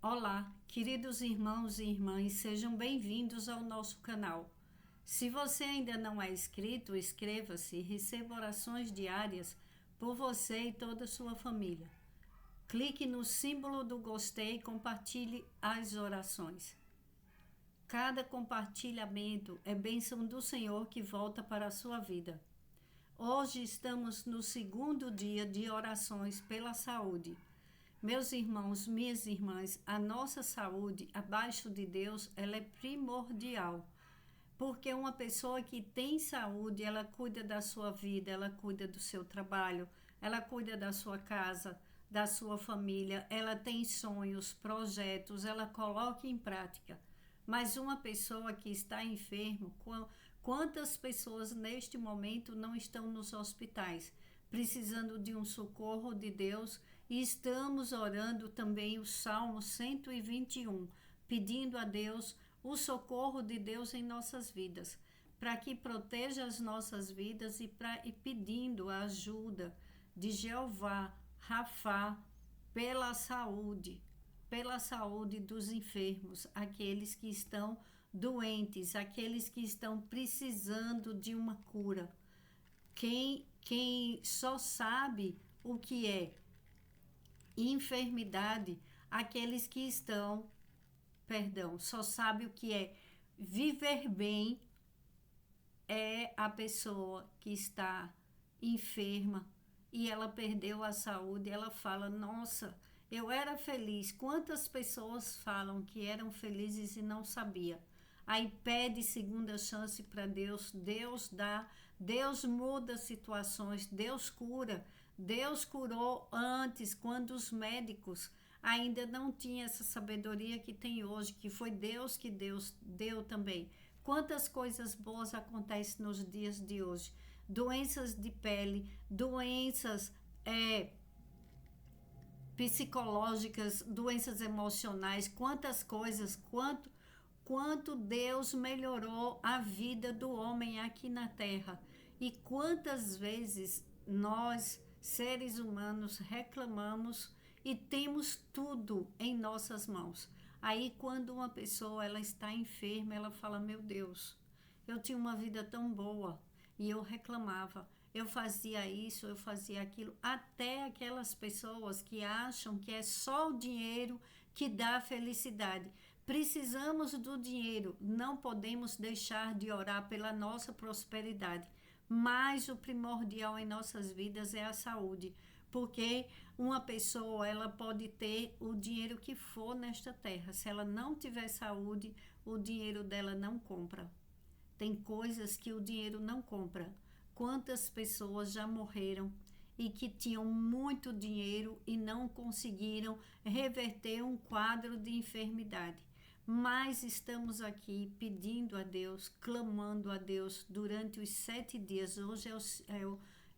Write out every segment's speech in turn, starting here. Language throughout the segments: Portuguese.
Olá, queridos irmãos e irmãs, sejam bem-vindos ao nosso canal. Se você ainda não é inscrito, inscreva-se e receba orações diárias por você e toda a sua família. Clique no símbolo do gostei e compartilhe as orações. Cada compartilhamento é bênção do Senhor que volta para a sua vida. Hoje estamos no segundo dia de orações pela saúde. Meus irmãos, minhas irmãs, a nossa saúde abaixo de Deus, ela é primordial. Porque uma pessoa que tem saúde, ela cuida da sua vida, ela cuida do seu trabalho, ela cuida da sua casa, da sua família, ela tem sonhos, projetos, ela coloca em prática. Mas uma pessoa que está enferma, quantas pessoas neste momento não estão nos hospitais, precisando de um socorro de Deus, e estamos orando também o Salmo 121, pedindo a Deus o socorro de Deus em nossas vidas, para que proteja as nossas vidas e pedindo a ajuda de Jeová, Rafá, pela saúde dos enfermos, aqueles que estão doentes, aqueles que estão precisando de uma cura. Quem só sabe o que é enfermidade, aqueles que estão, só sabe o que é viver bem, é a pessoa que está enferma e ela perdeu a saúde. Ela fala: nossa, eu era feliz. Quantas pessoas falam que eram felizes e não sabia? Aí pede segunda chance para Deus, Deus dá, Deus muda situações, Deus cura. Deus curou antes, quando os médicos ainda não tinham essa sabedoria que tem hoje, que foi Deus que Deus deu também. Quantas coisas boas acontecem nos dias de hoje? Doenças de pele, doenças psicológicas, doenças emocionais, quantas coisas, quanto Deus melhorou a vida do homem aqui na terra. E quantas vezes nós, seres humanos, reclamamos e temos tudo em nossas mãos. Aí quando uma pessoa ela está enferma, ela fala: meu Deus, eu tinha uma vida tão boa e eu reclamava, eu fazia isso, eu fazia aquilo. Até aquelas pessoas que acham que é só o dinheiro que dá felicidade. Precisamos do dinheiro, não podemos deixar de orar pela nossa prosperidade. Mas o primordial em nossas vidas é a saúde, porque uma pessoa ela pode ter o dinheiro que for nesta terra, se ela não tiver saúde, o dinheiro dela não compra. Tem coisas que o dinheiro não compra. Quantas pessoas já morreram e que tinham muito dinheiro e não conseguiram reverter um quadro de enfermidade? Mas estamos aqui pedindo a Deus, clamando a Deus durante os 7 dias. Hoje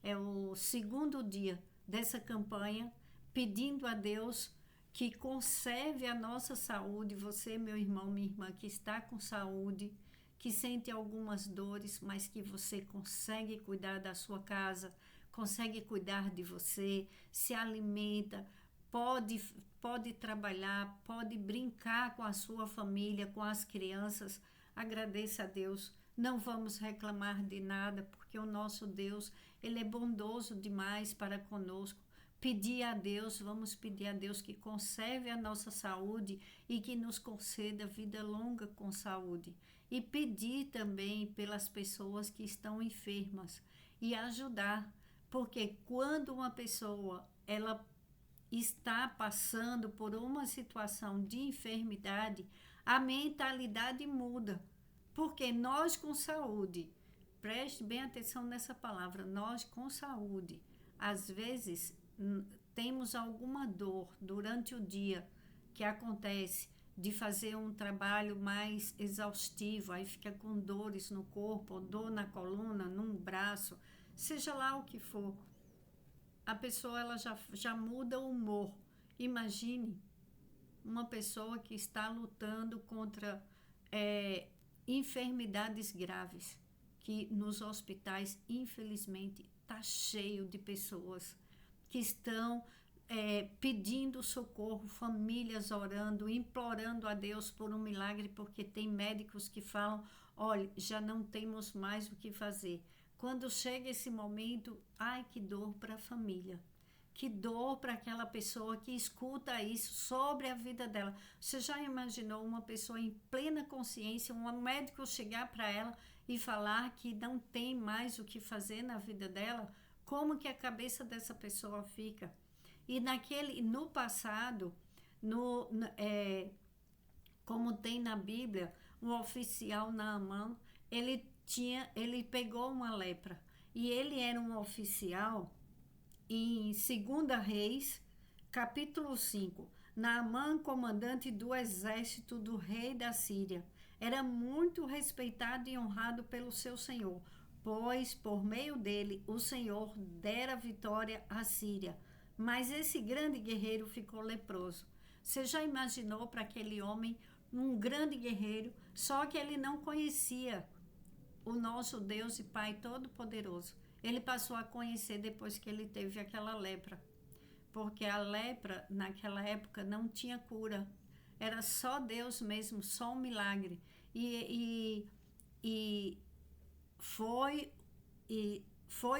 é o segundo dia dessa campanha, pedindo a Deus que conserve a nossa saúde. Você, meu irmão, minha irmã, que está com saúde, que sente algumas dores, mas que você consegue cuidar da sua casa, consegue cuidar de você, se alimenta, pode trabalhar, pode brincar com a sua família, com as crianças. Agradeça a Deus. Não vamos reclamar de nada, porque o nosso Deus, ele é bondoso demais para conosco. Vamos pedir a Deus que conserve a nossa saúde e que nos conceda vida longa com saúde. E pedir também pelas pessoas que estão enfermas e ajudar, porque quando uma pessoa ela está passando por uma situação de enfermidade, a mentalidade muda. Porque nós com saúde, preste bem atenção nessa palavra, nós com saúde, às vezes temos alguma dor durante o dia que acontece de fazer um trabalho mais exaustivo, aí fica com dores no corpo, ou dor na coluna, num braço, seja lá o que for. A pessoa ela já muda o humor. Imagine uma pessoa que está lutando contra enfermidades graves, que nos hospitais, infelizmente, está cheio de pessoas que estão pedindo socorro, famílias orando, implorando a Deus por um milagre, porque tem médicos que falam, olha, já não temos mais o que fazer. Quando chega esse momento, ai, que dor para a família. Que dor para aquela pessoa que escuta isso sobre a vida dela. Você já imaginou uma pessoa em plena consciência, um médico chegar para ela e falar que não tem mais o que fazer na vida dela? Como que a cabeça dessa pessoa fica? E no passado, como tem na Bíblia, um oficial Naamã, ele pegou uma lepra. E ele era um oficial em 2 Reis, capítulo 5, Naamã, comandante do exército do rei da Síria, era muito respeitado e honrado pelo seu senhor, pois por meio dele o Senhor dera vitória à Síria. Mas esse grande guerreiro ficou leproso. Você já imaginou para aquele homem um grande guerreiro, só que ele não conhecia o nosso Deus e Pai Todo-Poderoso. Ele passou a conhecer depois que ele teve aquela lepra, porque a lepra naquela época não tinha cura, era só Deus mesmo, só um milagre. E foi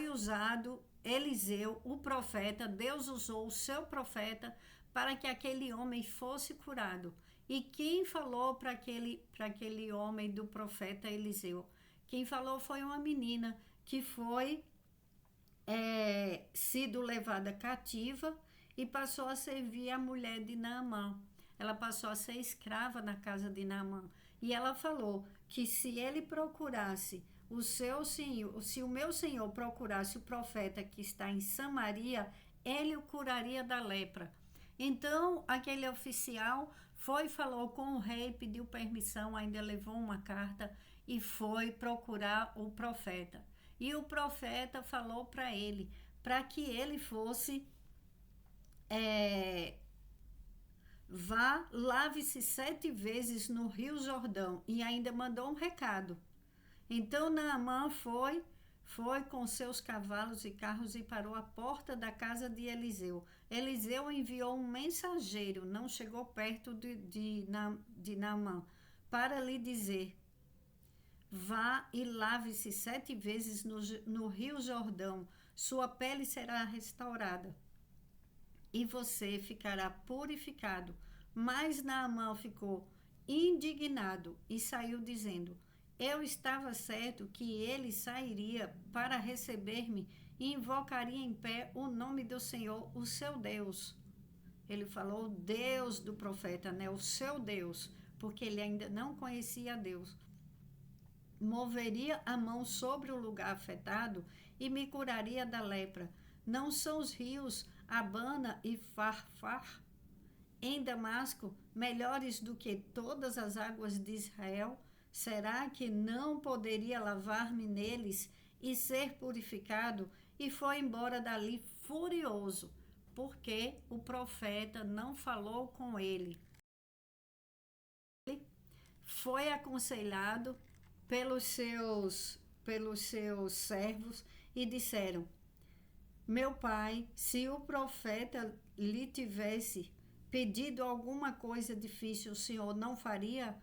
usado Eliseu, o profeta. Deus usou o seu profeta para que aquele homem fosse curado. E quem falou para aquele homem do profeta Eliseu? Quem falou foi uma menina que foi sido levada cativa e passou a servir a mulher de Naamã. Ela passou a ser escrava na casa de Naamã. E ela falou que se ele procurasse o seu senhor, se o meu senhor procurasse o profeta que está em Samaria, ele o curaria da lepra. Então, aquele oficial falou com o rei, pediu permissão, ainda levou uma carta e foi procurar o profeta. E o profeta falou para ele, para que ele fosse, vá, lave-se 7 vezes no Rio Jordão, e ainda mandou um recado. Então Naamã foi com seus cavalos e carros e parou à porta da casa de Eliseu. Eliseu enviou um mensageiro, não chegou perto de Naamã, para lhe dizer: vá e lave-se 7 vezes no Rio Jordão, sua pele será restaurada e você ficará purificado. Mas Naamã ficou indignado e saiu dizendo: eu estava certo que ele sairia para receber-me e invocaria em pé o nome do Senhor, o seu Deus. Ele falou Deus do profeta, né? O seu Deus, porque ele ainda não conhecia Deus. Moveria a mão sobre o lugar afetado e me curaria da lepra. Não são os rios Abana e Farfar em Damasco melhores do que todas as águas de Israel? Será que não poderia lavar-me neles e ser purificado? E foi embora dali furioso, porque o profeta não falou com ele. Ele foi aconselhado pelos seus servos e disseram: meu pai, se o profeta lhe tivesse pedido alguma coisa difícil, o senhor não faria?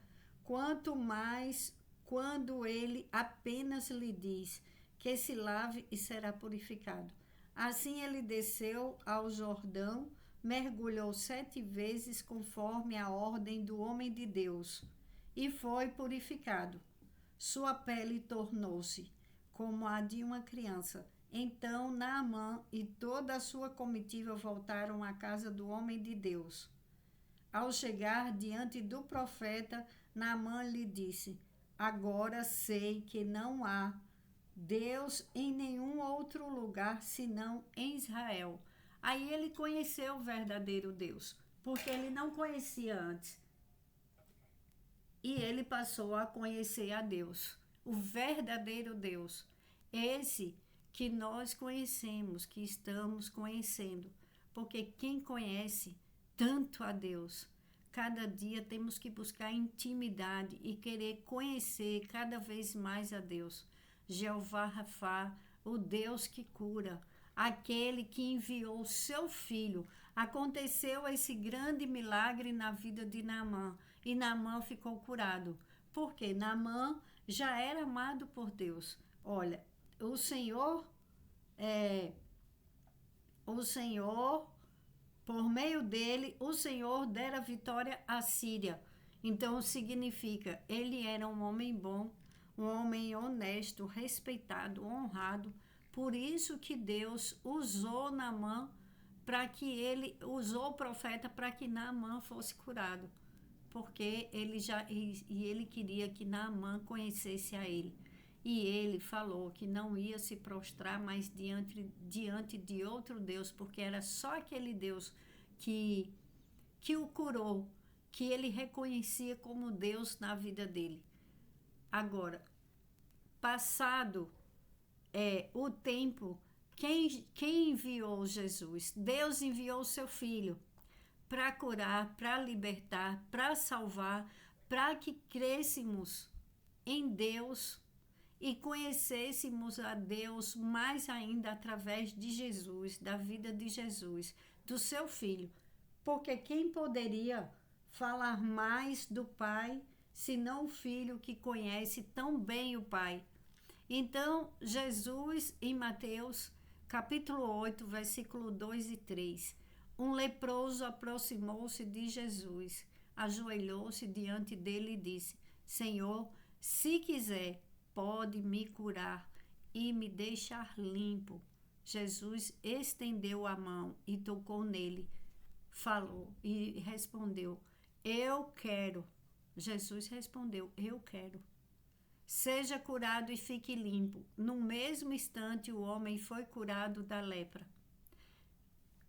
Quanto mais quando ele apenas lhe diz que se lave e será purificado. Assim ele desceu ao Jordão, mergulhou 7 vezes conforme a ordem do homem de Deus e foi purificado. Sua pele tornou-se como a de uma criança. Então Naamã e toda a sua comitiva voltaram à casa do homem de Deus. Ao chegar diante do profeta, Naamã lhe disse: agora sei que não há Deus em nenhum outro lugar senão em Israel. Aí ele conheceu o verdadeiro Deus, porque ele não conhecia antes. E ele passou a conhecer a Deus, o verdadeiro Deus, esse que nós conhecemos, que estamos conhecendo, porque quem conhece tanto a Deus, cada dia temos que buscar intimidade e querer conhecer cada vez mais a Deus. Jeová Rafá, o Deus que cura, aquele que enviou o seu Filho, Aconteceu esse grande milagre na vida de Naamã, e Naamã ficou curado. Porque Naamã já era amado por Deus. Olha, o Senhor, o Senhor, por meio dele, o Senhor dera vitória à Síria. Então significa, ele era um homem bom, um homem honesto, respeitado, honrado. Por isso que Deus usou Naamã para que ele usou o profeta para que Naamã fosse curado, porque ele já e ele queria que Naamã conhecesse a ele. E ele falou que não ia se prostrar mais diante de outro Deus, porque era só aquele Deus que o curou, que ele reconhecia como Deus na vida dele. Agora, passado o tempo, quem enviou Jesus? Deus enviou o seu Filho para curar, para libertar, para salvar, para que crescêssemos em Deus e conhecêssemos a Deus mais ainda através de Jesus, da vida de Jesus, do seu Filho. Porque quem poderia falar mais do Pai, senão o Filho que conhece tão bem o Pai? Então, Jesus, em Mateus, capítulo 8, versículo 2 e 3, um leproso aproximou-se de Jesus, ajoelhou-se diante dele e disse: Senhor, se quiser, pode me curar e me deixar limpo. Jesus estendeu a mão e tocou nele, falou e respondeu: Eu quero. Jesus respondeu: Eu quero. Seja curado e fique limpo. No mesmo instante, o homem foi curado da lepra.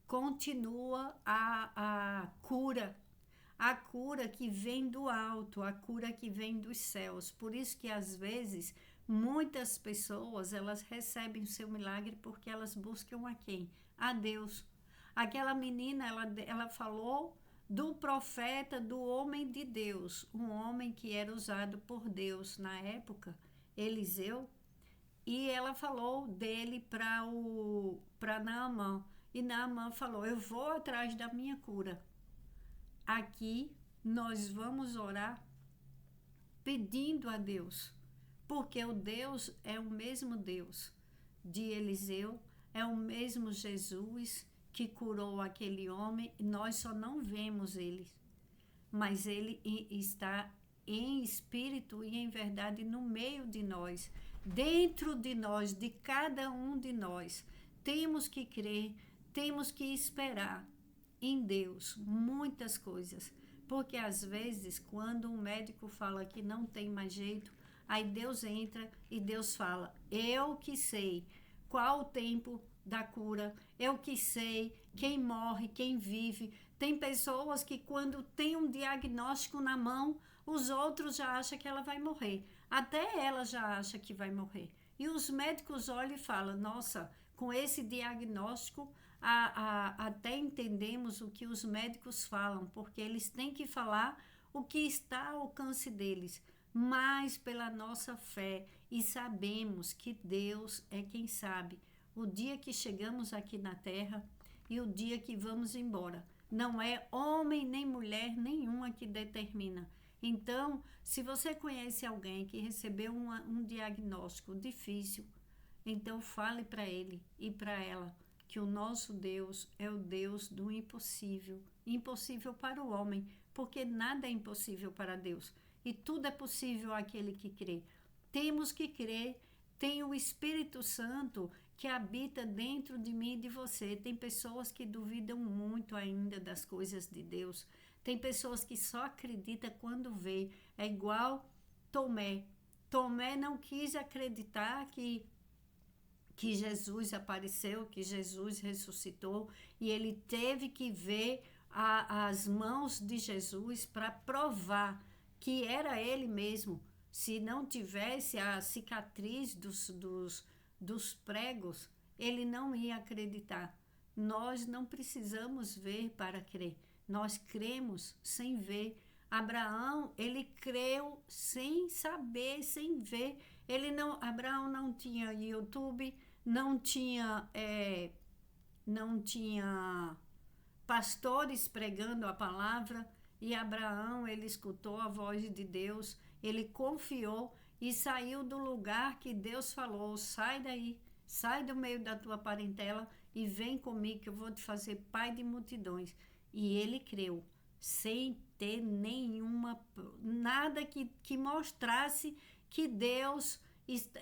Continua a cura que vem do alto, a cura que vem dos céus. Por isso que às vezes muitas pessoas elas recebem o seu milagre porque elas buscam a quem? A Deus. Aquela menina, ela falou do profeta, do homem de Deus, um homem que era usado por Deus na época, Eliseu, e ela falou dele para Naamã. E Naamã falou: Eu vou atrás da minha cura. Aqui nós vamos orar pedindo a Deus, porque o Deus é o mesmo Deus de Eliseu, é o mesmo Jesus que curou aquele homem. Nós só não vemos ele, mas ele está em espírito e em verdade no meio de nós, dentro de nós, de cada um de nós. Temos que crer, temos que esperar em Deus muitas coisas, porque às vezes quando um médico fala que não tem mais jeito, aí Deus entra e Deus fala: Eu que sei qual o tempo da cura, eu que sei quem morre, quem vive. Tem pessoas que quando tem um diagnóstico na mão, os outros já acham que ela vai morrer, até ela já acha que vai morrer, e os médicos olham e falam: nossa, com esse diagnóstico até entendemos o que os médicos falam, porque eles têm que falar o que está ao alcance deles, mas pela nossa fé, e sabemos que Deus é quem sabe o dia que chegamos aqui na terra e o dia que vamos embora. Não é homem nem mulher nenhuma que determina. Então, se você conhece alguém que recebeu um diagnóstico difícil, então fale para ele e para ela que o nosso Deus é o Deus do impossível. Impossível para o homem, porque nada é impossível para Deus. E tudo é possível àquele que crê. Temos que crer. Tem o Espírito Santo que habita dentro de mim e de você. Tem pessoas que duvidam muito ainda das coisas de Deus. Tem pessoas que só acreditam quando vê. É igual Tomé. Tomé não quis acreditar que Jesus apareceu, que Jesus ressuscitou, e ele teve que ver as mãos de Jesus para provar que era ele mesmo. Se não tivesse a cicatriz dos pregos, ele não ia acreditar. Nós não precisamos ver para crer, nós cremos sem ver. Abraão, ele creu sem saber, sem ver. Abraão não tinha YouTube, não tinha pastores pregando a palavra, e Abraão, ele escutou a voz de Deus, ele confiou e saiu do lugar que Deus falou: sai daí, sai do meio da tua parentela e vem comigo que eu vou te fazer pai de multidões. E ele creu, sem ter nada que mostrasse que Deus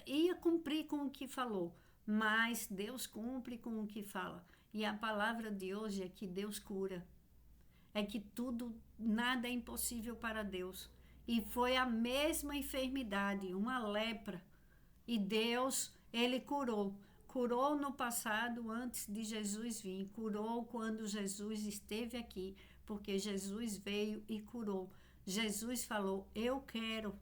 ia cumprir com o que falou. Mas Deus cumpre com o que fala. E a palavra de hoje é que Deus cura. É que nada é impossível para Deus. E foi a mesma enfermidade, uma lepra. E Deus, ele curou. Curou no passado, antes de Jesus vir. Curou quando Jesus esteve aqui, porque Jesus veio e curou. Jesus falou: eu quero.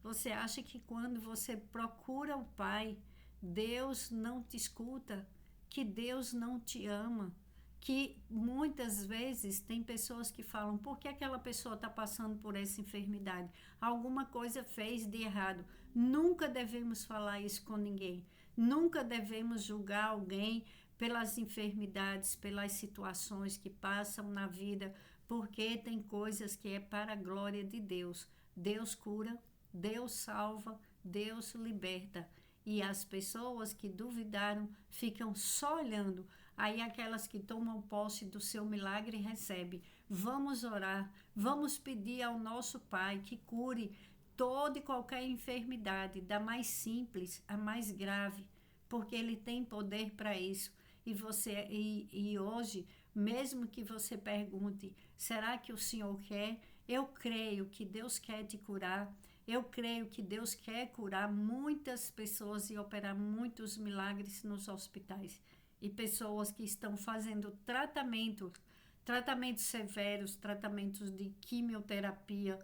Você acha que quando você procura o Pai, Deus não te escuta? Que Deus não te ama? Que muitas vezes tem pessoas que falam: por que aquela pessoa está passando por essa enfermidade? Alguma coisa fez de errado. Nunca devemos falar isso com ninguém. Nunca devemos julgar alguém pelas enfermidades, pelas situações que passam na vida, porque tem coisas que é para a glória de Deus. Deus cura, Deus salva, Deus liberta. E as pessoas que duvidaram ficam só olhando. Aí aquelas que tomam posse do seu milagre recebem. Vamos orar, vamos pedir ao nosso Pai que cure toda e qualquer enfermidade, da mais simples à mais grave, porque Ele tem poder para isso. E hoje, mesmo que você pergunte: será que o Senhor quer? Eu creio que Deus quer te curar. Eu creio que Deus quer curar muitas pessoas e operar muitos milagres nos hospitais. E pessoas que estão fazendo tratamentos severos, tratamentos de quimioterapia,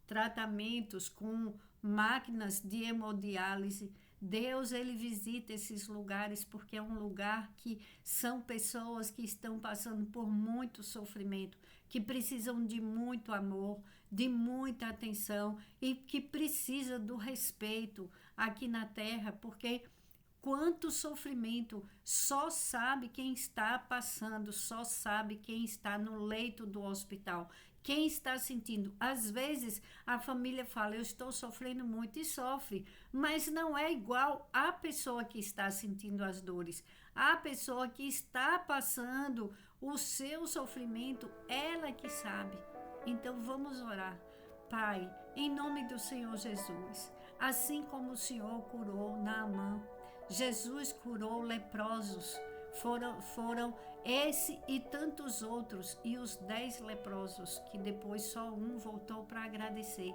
tratamentos com máquinas de hemodiálise. Deus, ele visita esses lugares porque é um lugar que são pessoas que estão passando por muito sofrimento, que precisam de muito amor, de muita atenção e que precisa do respeito aqui na terra, porque quanto sofrimento só sabe quem está passando, só sabe quem está no leito do hospital, quem está sentindo. Às vezes a família fala: eu estou sofrendo muito, e sofre, mas não é igual a pessoa que está sentindo as dores. A pessoa que está passando o seu sofrimento, ela que sabe. Então vamos orar. Pai, em nome do Senhor Jesus, assim como o Senhor curou Naamã, Jesus curou leprosos, foram esse e tantos outros, e os 10 leprosos, que depois só um voltou para agradecer.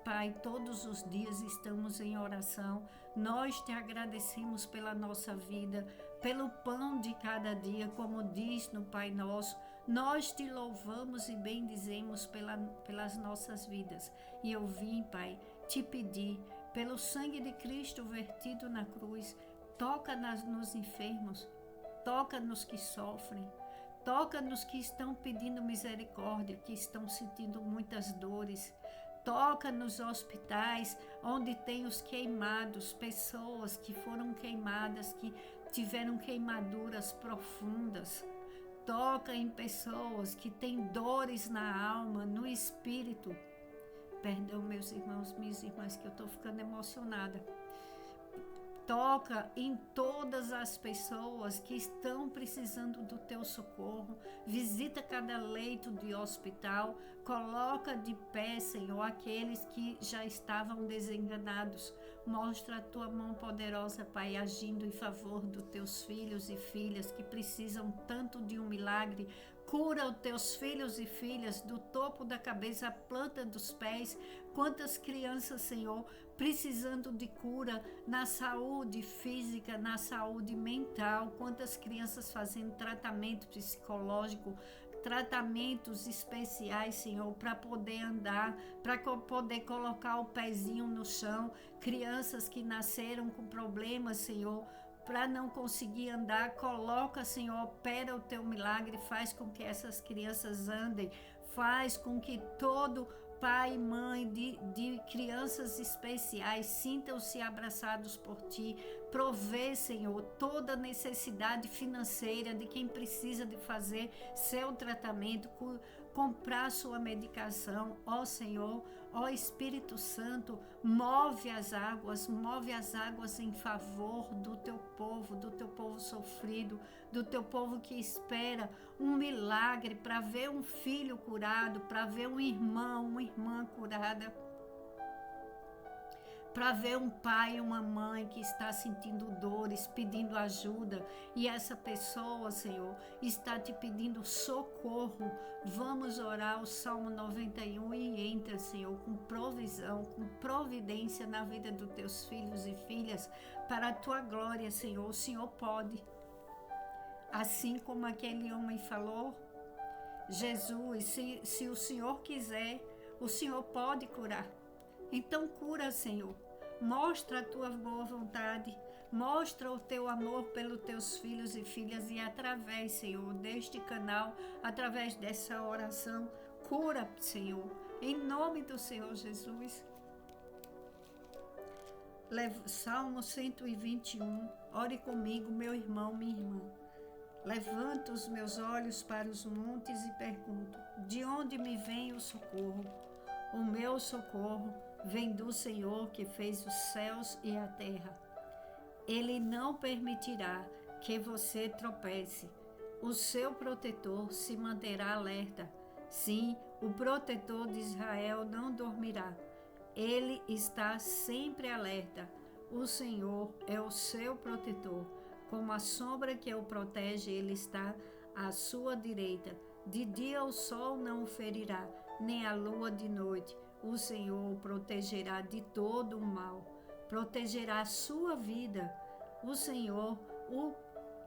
Pai, todos os dias estamos em oração, nós te agradecemos pela nossa vida, pelo pão de cada dia, como diz no Pai Nosso. Nós te louvamos e bendizemos pelas nossas vidas. E eu vim, Pai, te pedir, pelo sangue de Cristo vertido na cruz, toca nos enfermos, toca nos que sofrem, toca nos que estão pedindo misericórdia, que estão sentindo muitas dores. Toca nos hospitais onde tem os queimados, pessoas que foram queimadas, que tiveram queimaduras profundas. Toca em pessoas que têm dores na alma, no espírito. Perdão, meus irmãos, minhas irmãs, que eu estou ficando emocionada. Toca em todas as pessoas que estão precisando do teu socorro. Visita cada leito de hospital. Coloca de pé, Senhor, aqueles que já estavam desenganados. Mostra a tua mão poderosa, Pai, agindo em favor dos teus filhos e filhas que precisam tanto de um milagre. Cura os teus filhos e filhas do topo da cabeça à planta dos pés. Quantas crianças, Senhor, precisando de cura na saúde física, na saúde mental. Quantas crianças fazendo tratamento psicológico, tratamentos especiais, Senhor, para poder andar, para poder colocar o pezinho no chão. Crianças que nasceram com problemas, Senhor, para não conseguir andar. Coloca, Senhor, opera o teu milagre, faz com que essas crianças andem, faz com que todo pai e mãe de crianças especiais, sintam-se abraçados por Ti. Provê, Senhor, toda necessidade financeira de quem precisa de fazer seu tratamento, comprar sua medicação. Ó Senhor, ó Espírito Santo, move as águas em favor do Teu povo sofrido, do Teu povo que espera um milagre para ver um filho curado, para ver um irmão, uma irmã curada, para ver um pai e uma mãe que está sentindo dores, pedindo ajuda, e essa pessoa, Senhor, está te pedindo socorro. Vamos orar o Salmo 91 e entra, Senhor, com provisão, com providência na vida dos teus filhos e filhas, para a tua glória, Senhor. O Senhor pode. Assim como aquele homem falou, Jesus, se o Senhor quiser, o Senhor pode curar. Então cura, Senhor. Mostra a tua boa vontade. Mostra o teu amor pelos teus filhos e filhas. E através, Senhor, deste canal, através dessa oração, cura, Senhor. Em nome do Senhor Jesus. Salmo 121. Ore comigo, meu irmão, minha irmã. Levanto os meus olhos para os montes e pergunto: de onde me vem o socorro? O meu socorro vem do Senhor que fez os céus e a terra. Ele não permitirá que você tropece. O seu protetor se manterá alerta. Sim, o protetor de Israel não dormirá. Ele está sempre alerta. O Senhor é o seu protetor. Como a sombra que o protege, ele está à sua direita. De dia o sol não o ferirá, nem a lua de noite. O Senhor o protegerá de todo o mal. Protegerá a sua vida. O Senhor o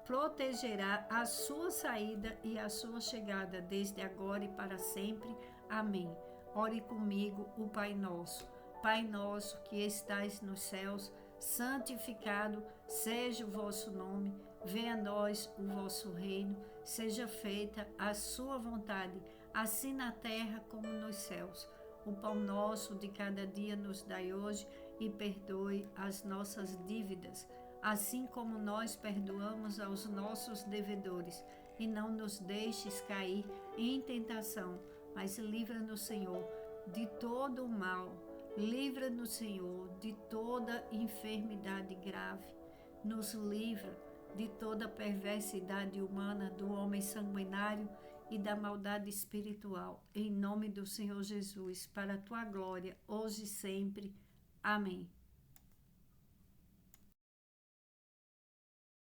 protegerá a sua saída e a sua chegada, desde agora e para sempre. Amém. Ore comigo o Pai Nosso. Pai nosso que estais nos céus, santificado seja o vosso nome. Venha a nós o vosso reino. Seja feita a sua vontade, assim na terra como nos céus. O pão nosso de cada dia nos dai hoje, e perdoe as nossas dívidas, assim como nós perdoamos aos nossos devedores. E não nos deixes cair em tentação, mas livra-nos, Senhor, de todo o mal. Livra-nos, Senhor, de toda enfermidade grave. Nos livra de toda perversidade humana, do homem sanguinário e da maldade espiritual. Em nome do Senhor Jesus, para a tua glória, hoje e sempre. Amém.